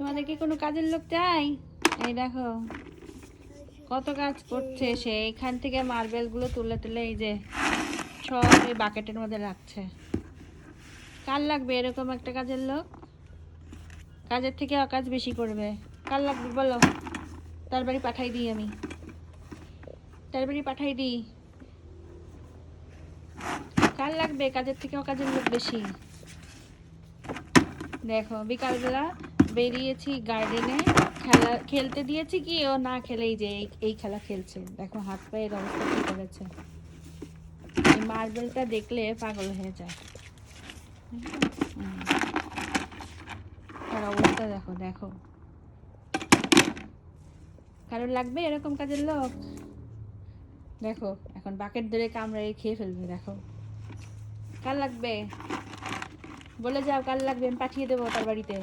তোমাদের কি কোনো কাজের লোক চাই? এই দেখো কত কাজ করছে সে, এখান থেকে মার্বেল গুলো তুলে তুলে এই যে সব এই বাকেটের মধ্যে রাখছে। কার লাগবে এরকম একটা কাজের লোক? কাজের থেকে অকাজ বেশি করবে। কার লাগবে বলো, তার বাড়ি পাঠাই দিই, আমি তার বাড়ি পাঠাই দিই। কার লাগবে কাজের থেকে অকাজের লোক বেশি? দেখো বিকালবেলা বেরিয়েছি গার্ডেনে, খেলতে দিয়েছি কি ও না খেলেই যে এই খেলা খেলছে। দেখো হাত পায়ের অবস্থা কি করেছে, এই মার্বেলটা দেখলে পাগল হয়ে যায়। তার অবস্থা দেখো দেখো। কারোর লাগবে এরকম কাজের লোক? দেখো এখন বাকেট ধরে কামড়ায় খেয়ে ফেলবে। দেখো কার লাগবে বলে যাও, কার লাগবে, আমি পাঠিয়ে দেবো তার বাড়িতে।